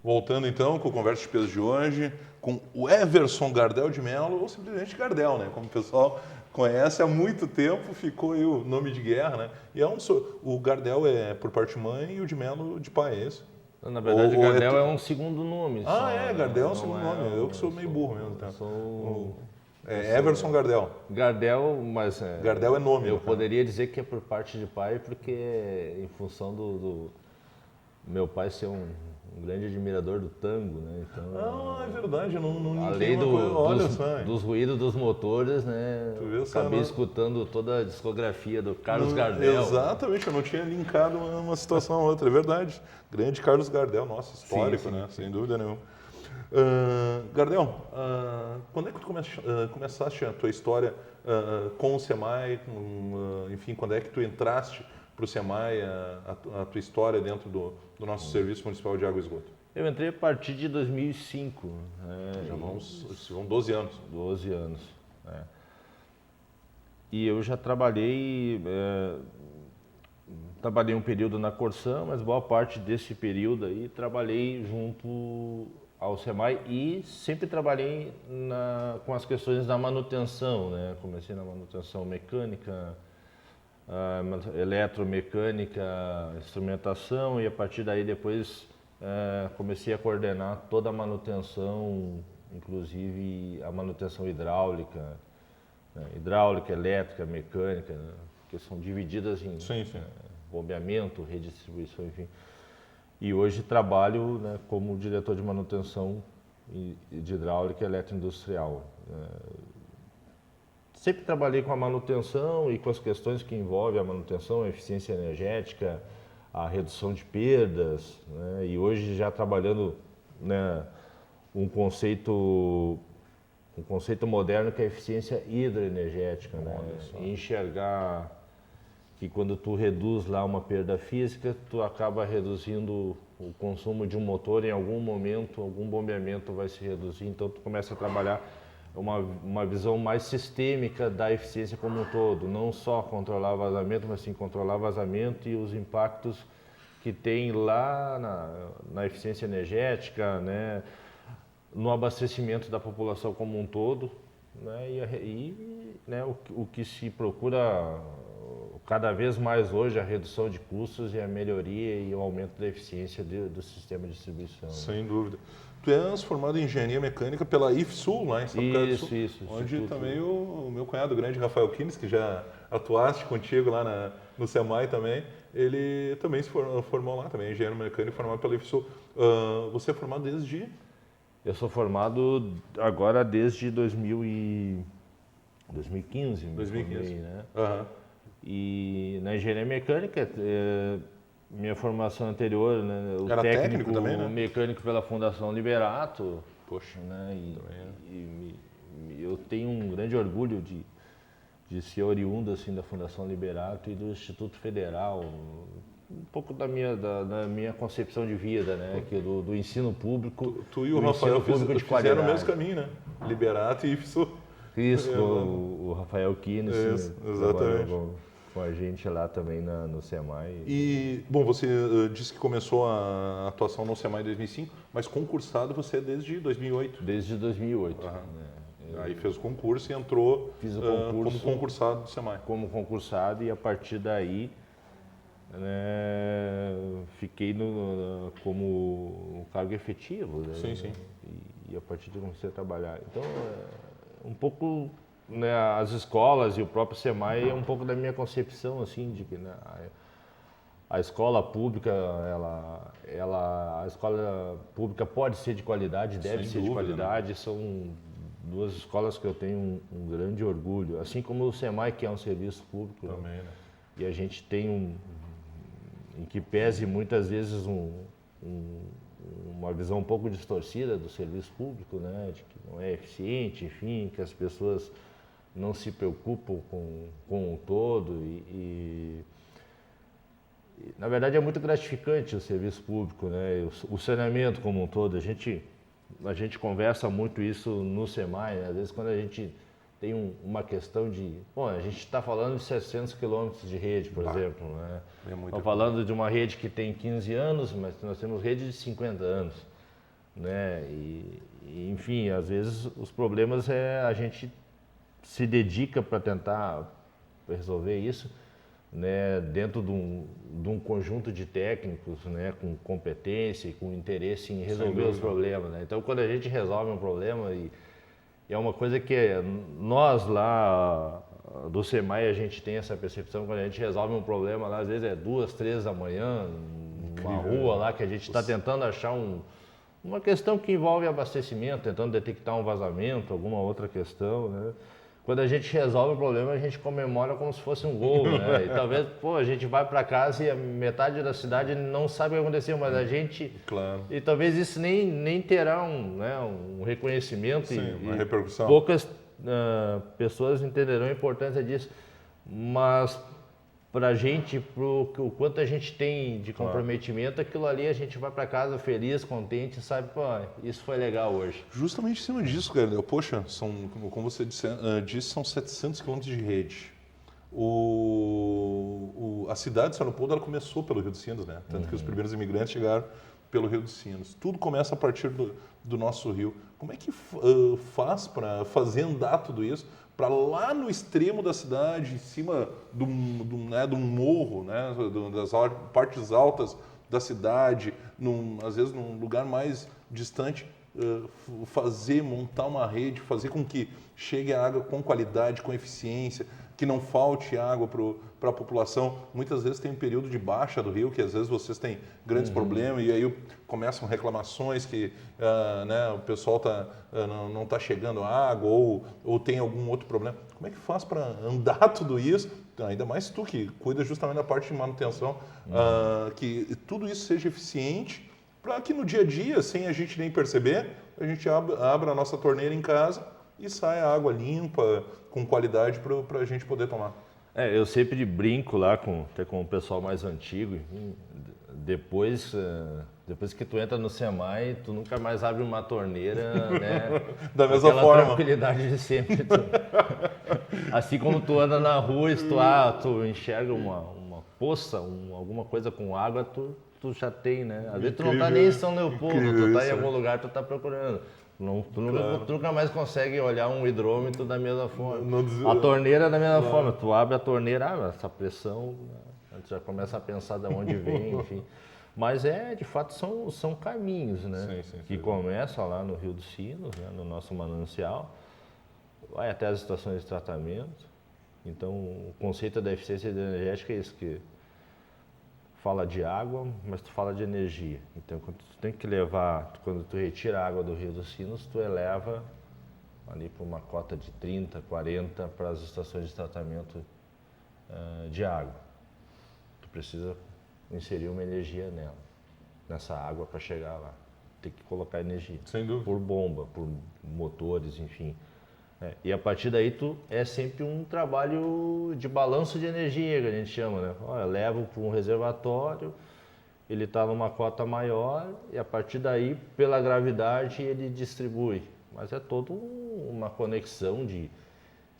Voltando então com o Conversa de Peso de hoje, com o Everson Gardel de Mello, ou simplesmente Gardel, né? Como o pessoal conhece há muito tempo, ficou aí o nome de guerra, né? E o Gardel é por parte de mãe e o de Mello de pai, é isso? Na verdade, Gardel é um segundo nome só, Gardel é um não segundo é nome. Eu que sou meio burro mesmo, tá? Everson Gardel. Gardel, mas Gardel é nome. eu poderia dizer que é por parte de pai, porque em função do meu pai ser um grande admirador do tango, né? Então, É verdade, eu não além uma coisa, olha só. dos ruídos dos motores, né? Tu viu só, Acabei não? escutando toda a discografia do Carlos Gardel. Exatamente, eu não tinha linkado uma situação a outra, é verdade. Grande Carlos Gardel, nosso histórico, Sim, né? sim. Sem dúvida nenhuma. Gardel, quando é que tu começaste a tua história com o SEMAI? Enfim, quando é que tu entraste para o SEMAI, a tua história dentro do nosso Serviço Municipal de Água e Esgoto? Eu entrei a partir de 2005. Já vão 12 anos. 12 anos. Né? E eu já trabalhei um período na Corsan, mas boa parte desse período aí trabalhei junto ao SEMAI e sempre trabalhei com as questões da manutenção, né? Comecei na manutenção mecânica, eletromecânica, instrumentação, e a partir daí depois comecei a coordenar toda a manutenção, inclusive a manutenção hidráulica, hidráulica, elétrica, mecânica, né? Que são divididas em bombeamento, redistribuição, enfim. E hoje trabalho, né, como diretor de manutenção de hidráulica e eletroindustrial. Sempre trabalhei com a manutenção e com as questões que envolvem a manutenção, a eficiência energética, a redução de perdas, né? E hoje já trabalhando, né, um conceito moderno que é a eficiência hidroenergética, né? E enxergar que quando tu reduz lá uma perda física, tu acaba reduzindo o consumo de um motor, em algum momento, algum bombeamento vai se reduzir, então tu começa a trabalhar uma visão mais sistêmica da eficiência como um todo, não só controlar vazamento, mas sim controlar vazamento e os impactos que tem lá na eficiência energética, né, no abastecimento da população como um todo, né, né, o que se procura cada vez mais hoje, a redução de custos e a melhoria e o aumento da eficiência do sistema de distribuição. Sem dúvida. Tu és formado em Engenharia Mecânica pela IFSUL, lá em Sapucaí do Sul, isso. onde Instituto. também o meu cunhado, o grande Rafael Kines, que já atuaste contigo lá no SEMAI também, ele também se formou lá, também engenheiro mecânico formado pela IFSUL. Você é formado desde? Eu sou formado agora desde 2015. 2015. Formei, né? Uhum. E na engenharia mecânica, minha formação anterior, né, o Era técnico também, né? mecânico pela Fundação Liberato. Poxa, né? E eu tenho um grande orgulho de ser oriundo assim da Fundação Liberato e do Instituto Federal, um pouco da minha concepção de vida, né, que do ensino público. Tu e o Rafael fizeram o mesmo caminho, né? Liberato e IFSUL. Isso, o Rafael Kines, exatamente. Com a gente lá também no SEMAI. E, bom, você disse que começou a atuação no SEMAI em 2005, mas concursado você é desde 2008? Desde 2008. Uhum. Aí fez o concurso e entrou como concursado do SEMAI. Como concursado, e a partir daí, né, fiquei como cargo efetivo. Né? Sim. E a partir daí comecei a trabalhar. Então, um pouco, né, as escolas e o próprio SEMAI é um pouco da minha concepção, assim, de que, né, a escola pública, a escola pública pode ser de qualidade, deve ser de qualidade, né? São duas escolas que eu tenho um grande orgulho, assim como o SEMAI, que é um serviço público. Também, né? E a gente tem em que pese muitas vezes uma visão um pouco distorcida do serviço público, né, de que não é eficiente, enfim, que as pessoas não se preocupam com o todo e na verdade é muito gratificante o serviço público, né, o saneamento como um todo. A gente conversa muito isso no SEMAI, né? Às vezes quando a gente tem uma questão de... Bom, a gente está falando de 600 quilômetros de rede, por exemplo. Né? Estamos falando de uma rede que tem 15 anos, mas nós temos rede de 50 anos. né? Enfim, às vezes os problemas a gente se dedica para tentar resolver isso, né, dentro de um conjunto de técnicos, né, com competência e com interesse em resolver os problemas, né? Então, quando a gente resolve um problema, e é uma coisa que nós lá do SEMAI a gente tem essa percepção, quando a gente resolve um problema lá, às vezes é 2, 3 da manhã, numa rua lá que a gente está tentando achar uma questão que envolve abastecimento, tentando detectar um vazamento, alguma outra questão, né? Quando a gente resolve o problema, a gente comemora como se fosse um gol, né? E talvez, a gente vai para casa e a metade da cidade não sabe o que aconteceu, mas a gente... Claro. E talvez isso nem terá um reconhecimento. Sim, uma repercussão. Poucas pessoas entenderão a importância disso. Mas para a gente, o quanto a gente tem de comprometimento, aquilo ali a gente vai para casa feliz, contente, sabe, isso foi legal hoje. Justamente em cima disso, Gardel, poxa, como você disse, são 700 quilômetros de rede. A cidade de São Leopoldo ela começou pelo Rio dos Sinos, né? Tanto que os primeiros imigrantes chegaram pelo Rio dos Sinos. Tudo começa a partir do nosso rio. Como é que faz para fazer andar tudo isso para lá no extremo da cidade, em cima do morro, né, das partes altas da cidade, às vezes num lugar mais distante, montar uma rede, fazer com que chegue a água com qualidade, com eficiência, que não falte água para a população. Muitas vezes tem um período de baixa do rio, que às vezes vocês têm grandes problemas, e aí começam reclamações que o pessoal não está chegando água ou tem algum outro problema. Como é que faz para andar tudo isso? Ainda mais tu que cuida justamente da parte de manutenção, que tudo isso seja eficiente, para que no dia a dia, sem a gente nem perceber, a gente abra a nossa torneira em casa e saia água limpa, com qualidade para a gente poder tomar. Eu sempre brinco lá até com o pessoal mais antigo. Depois que tu entra no SEMAI, tu nunca mais abre uma torneira, né? Da mesma forma. Tranquilidade de sempre. Assim como tu anda na rua, tu enxerga uma poça, alguma coisa com água, tu já tem, né? Às vezes tu não tá nem em São Leopoldo, tu tá em algum lugar, tu tá procurando. Tu nunca mais consegue olhar um hidrômetro da mesma forma. A torneira da mesma forma. Tu abre a torneira, essa pressão, tu já começa a pensar de onde vem, enfim. Mas de fato, são caminhos, né? Sim, que começam lá no Rio dos Sinos, né? No nosso manancial, vai até as estações de tratamento. Então, o conceito da eficiência energética é isso, que fala de água, mas tu fala de energia. Então, quando tu retira a água do Rio dos Sinos, tu eleva ali para uma cota de 30, 40 para as estações de tratamento de água. Tu precisa inserir uma energia nessa água para chegar lá. Tem que colocar energia. Sem dúvida. Por bomba, por motores, enfim. E a partir daí é sempre um trabalho de balanço de energia, que a gente chama, né? Eu levo para um reservatório, ele está numa cota maior e a partir daí, pela gravidade, ele distribui. Mas é toda uma conexão de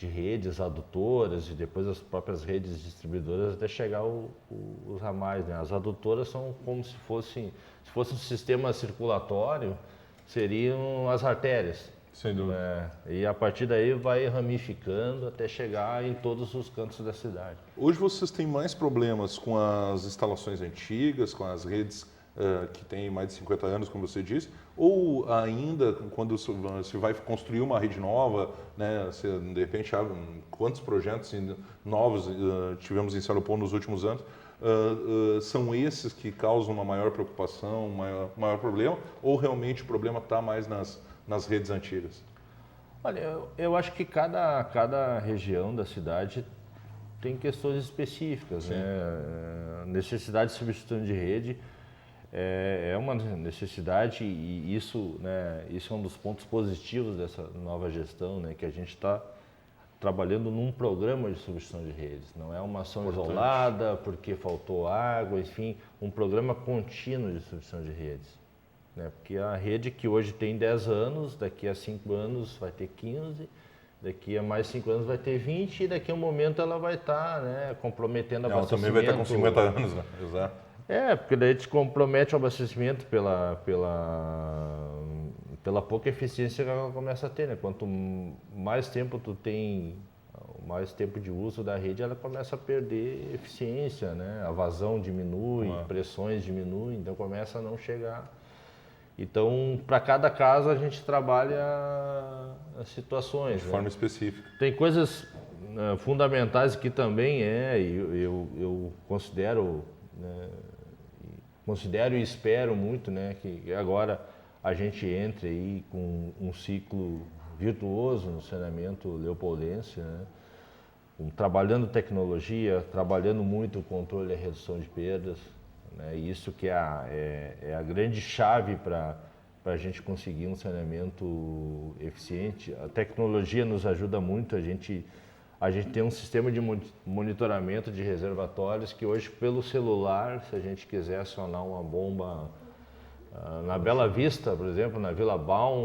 redes adutoras e depois as próprias redes distribuidoras até chegar os ramais, né? As adutoras são como se fosse um sistema circulatório, seriam as artérias. Sem dúvida. E a partir daí vai ramificando até chegar em todos os cantos da cidade. Hoje vocês têm mais problemas com as instalações antigas, com as redes que têm mais de 50 anos, como você disse, ou ainda quando se vai construir uma rede nova, né, você, de repente, quantos projetos novos tivemos em São Leopoldo nos últimos anos, são esses que causam uma maior preocupação, um maior problema, ou realmente o problema está mais nas redes antigas? Olha, eu acho que cada região da cidade tem questões específicas, né? Necessidade de substituição de rede é uma necessidade e isso é um dos pontos positivos dessa nova gestão, né? Que a gente está trabalhando num programa de substituição de redes. Não é uma ação isolada porque faltou água, enfim, um programa contínuo de substituição de redes. Porque a rede que hoje tem 10 anos, daqui a 5 anos vai ter 15, daqui a mais 5 anos vai ter 20 e daqui a um momento ela vai estar comprometendo o abastecimento. Ela também vai estar com 50 anos, né? Exato. Porque daí te compromete o abastecimento pela pouca eficiência que ela começa a ter, né? Quanto mais tempo tu tem, mais tempo de uso da rede, ela começa a perder eficiência, né? A vazão diminui, pressões diminuem, então começa a não chegar. Então, para cada caso, a gente trabalha as situações. De forma específica. Tem coisas fundamentais que também eu considero, né, considero e espero muito, né, que agora a gente entre aí com um ciclo virtuoso no saneamento leopoldense, né, trabalhando tecnologia, trabalhando muito o controle e a redução de perdas, né, isso que é a grande chave para a gente conseguir um saneamento eficiente. A tecnologia nos ajuda muito, a gente tem um sistema de monitoramento de reservatórios que hoje pelo celular, se a gente quiser acionar uma bomba na Bela Vista, por exemplo, na Vila Baum,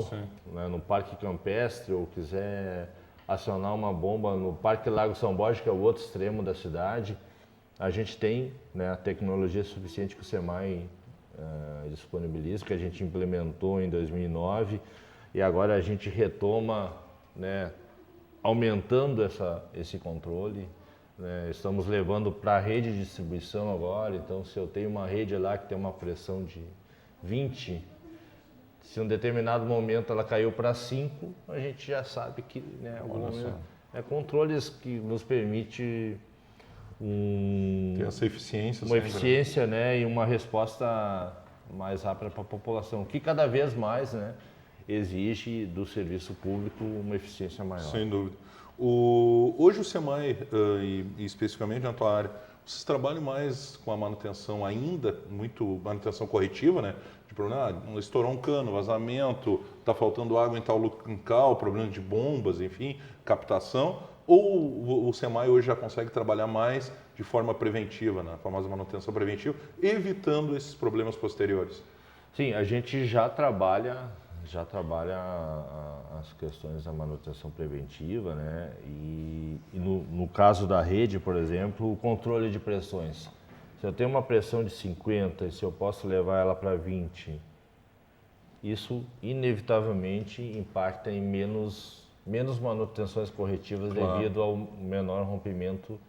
né, no Parque Campestre, ou quiser acionar uma bomba no Parque Lago São Borja, que é o outro extremo da cidade, a gente tem, né, a tecnologia suficiente que o SEMAI disponibiliza, que a gente implementou em 2009 e agora a gente retoma, né, aumentando esse controle, né, estamos levando para a rede de distribuição agora, então se eu tenho uma rede lá que tem uma pressão de 20, se em um determinado momento ela caiu para 5, a gente já sabe que, né, controles que nos permite ter essa eficiência, uma eficiência, né, e uma resposta mais rápida para a população, que cada vez mais, né, exige do serviço público uma eficiência maior. Sem dúvida. Hoje o SEMAI, e especificamente na tua área, vocês trabalham mais com a manutenção ainda, muito manutenção corretiva, né? De problema, estourou um cano, vazamento, está faltando água em tal local, problema de bombas, enfim, captação, ou o SEMAI hoje já consegue trabalhar mais de forma preventiva, na famosa manutenção preventiva, evitando esses problemas posteriores? Sim, a gente já trabalha as questões da manutenção preventiva, né? E no caso da rede, por exemplo, o controle de pressões. Se eu tenho uma pressão de 50 e se eu posso levar ela para 20, isso inevitavelmente impacta em menos manutenções corretivas, claro, devido ao menor rompimento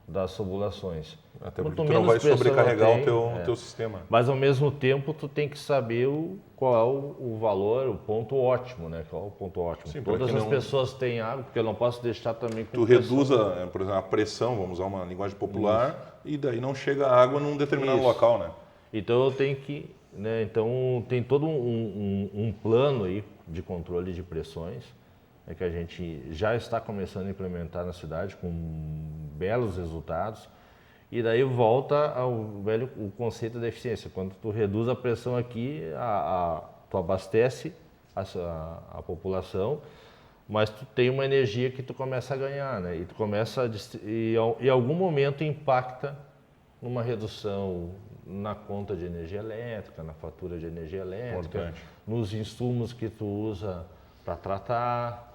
das tubulações. Até porque tu não vai sobrecarregar o teu sistema. Mas ao mesmo tempo tu tem que saber qual é o valor, o ponto ótimo, né? Qual é o ponto ótimo? Sim, todas as pessoas têm água, porque eu não posso deixar também com tu reduz por exemplo, a pressão, vamos usar uma linguagem popular, e daí não chega água num determinado local, né? Então eu tenho que, né? Então tem todo um plano aí de controle de pressões, que a gente já está começando a implementar na cidade com belos resultados. E daí volta ao velho o conceito da eficiência. Quando tu reduz a pressão aqui, tu abastece a população, mas tu tem uma energia que tu começa a ganhar, né? E tu começa e em algum momento impacta numa redução na conta de energia elétrica, na fatura de energia elétrica, nos insumos que tu usa para tratar.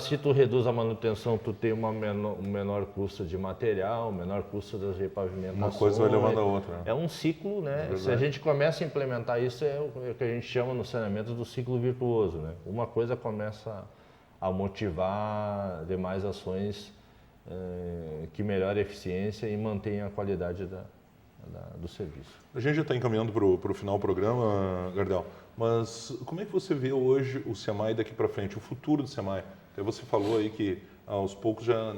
Se tu reduz a manutenção, tu tem um menor custo de material, menor custo das repavimentações. Uma coisa vai levando a outra. Né? É um ciclo, né? Se a gente começa a implementar isso, é o que a gente chama no saneamento do ciclo virtuoso, né? Uma coisa começa a motivar demais ações que melhorem a eficiência e mantenham a qualidade do serviço. A gente já está encaminhando para o final do programa, Gardel, mas como é que você vê hoje o SEMAI daqui para frente, o futuro do SEMAI? Até você falou aí que aos poucos já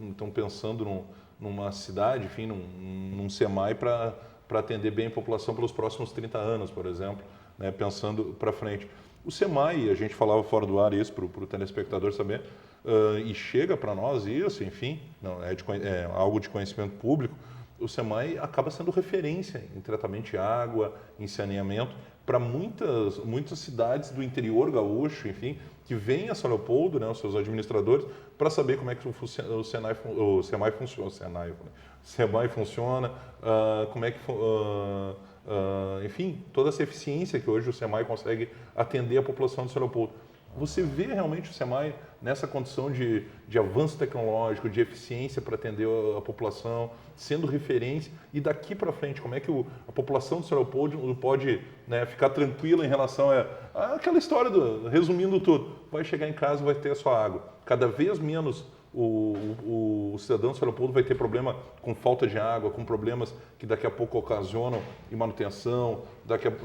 estão pensando numa cidade, enfim, num SEMAI para atender bem a população pelos próximos 30 anos, por exemplo, né, pensando para frente. O SEMAI, a gente falava fora do ar isso para o telespectador saber, e chega para nós isso, enfim, não, é algo de conhecimento público. O SEMAI acaba sendo referência em tratamento de água, em saneamento, para muitas cidades do interior gaúcho, enfim, que vêm a São Leopoldo, né, os seus administradores, para saber como é que o SEMAI funciona, como é que enfim, toda essa eficiência que hoje o SEMAI consegue atender a população de São Leopoldo. Você vê realmente o SEMAI nessa condição de avanço tecnológico, de eficiência para atender a população, sendo referência, e daqui para frente, como é que a população do São Leopoldo pode, né, ficar tranquila em relação àquela história, resumindo tudo, vai chegar em casa e vai ter a sua água. Cada vez menos o cidadão de São Leopoldo vai ter problema com falta de água, com problemas que daqui a pouco ocasionam em manutenção,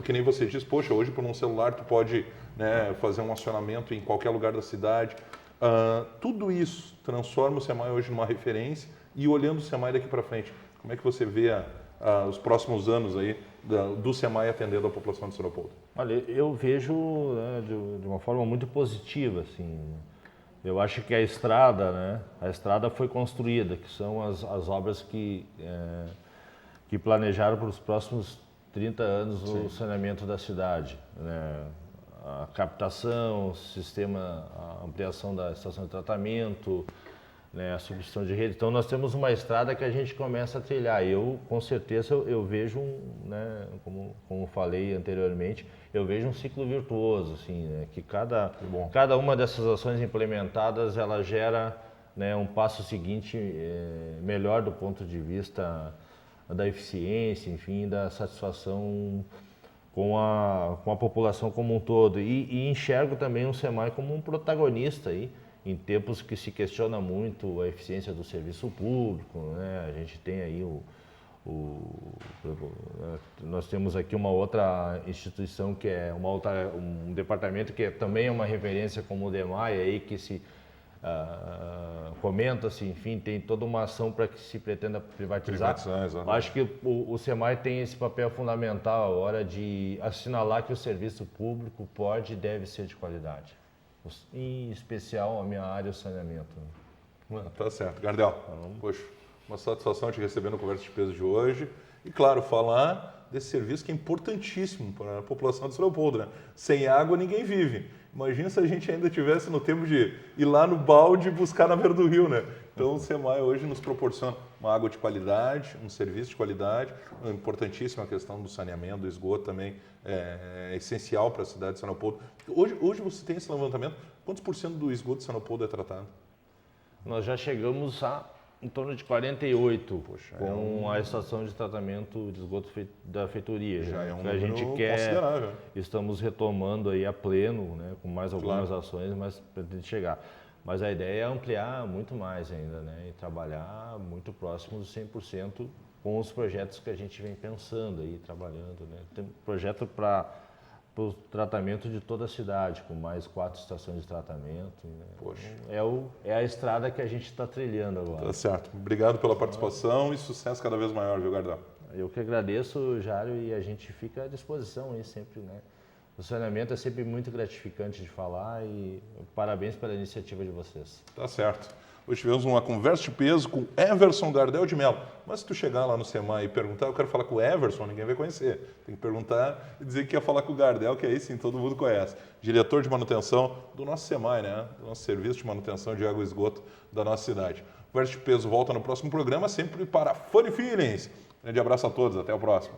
que nem você diz, poxa, hoje por um celular tu pode, né, fazer um acionamento em qualquer lugar da cidade. Tudo isso transforma o SEMAI hoje numa referência, e olhando o SEMAI daqui para frente, como é que você vê os próximos anos aí do SEMAI atendendo a população de São Leopoldo? Olha, eu vejo, né, de uma forma muito positiva, assim. Eu acho que a estrada foi construída, que são as obras que planejaram para os próximos 30 anos o saneamento da cidade, né? A captação, a ampliação da estação de tratamento, né, a substituição de rede. Então nós temos uma estrada que a gente começa a trilhar. Com certeza, eu vejo, né, como falei anteriormente, eu vejo um ciclo virtuoso, assim, né, que cada uma dessas ações implementadas, ela gera, né, um passo seguinte melhor do ponto de vista da eficiência, enfim, da satisfação com a população como um todo. E enxergo também o SEMAI como um protagonista aí, em tempos que se questiona muito a eficiência do serviço público, né? A gente tem aí nós temos aqui uma outra instituição que é um departamento que também é uma referência como o DEMAI, aí que se comenta-se, enfim, tem toda uma ação para que se pretenda privatizar. Acho que o SEMAI tem esse papel fundamental a hora de assinalar que o serviço público pode e deve ser de qualidade. Em especial a minha área, o saneamento. Tá certo. Gardel, poxa, uma satisfação te receber no Conversa de Peso de hoje. E, claro, falar desse serviço que é importantíssimo para a população de São Leopoldo, né? Sem água ninguém vive. Imagina se a gente ainda tivesse no tempo de ir lá no balde e buscar na beira do rio, né? Então o SEMAI hoje nos proporciona uma água de qualidade, um serviço de qualidade, importantíssima a questão do saneamento, do esgoto também é essencial para a cidade de São Leopoldo. Hoje você tem esse levantamento, quantos por cento do esgoto de São Leopoldo é tratado? Nós já chegamos em torno de 48, com a estação de tratamento de esgoto da feitoria. Já é um número a gente considerável. Estamos retomando aí a pleno, né, com mais algumas ações, mas pretende chegar. Mas a ideia é ampliar muito mais ainda, né, e trabalhar muito próximo dos 100% com os projetos que a gente vem pensando aí, trabalhando, né. Tem um projeto para o tratamento de toda a cidade, com mais 4 estações de tratamento. Né? Poxa. Então, é a estrada que a gente está trilhando agora. Tá certo. Obrigado pela participação e sucesso cada vez maior, viu, Gardel? Eu que agradeço, Jário, e a gente fica à disposição aí sempre, né? O saneamento é sempre muito gratificante de falar e parabéns pela iniciativa de vocês. Tá certo. Hoje tivemos uma conversa de peso com Everson Gardel de Mello. Mas se tu chegar lá no SEMAI e perguntar, eu quero falar com o Everson, ninguém vai conhecer. Tem que perguntar e dizer que quer falar com o Gardel, que aí sim todo mundo conhece. Diretor de manutenção do nosso SEMAI, né? Do nosso serviço de manutenção de água e esgoto da nossa cidade. Conversa de peso volta no próximo programa, sempre para Funny Feelings. Grande abraço a todos, até o próximo.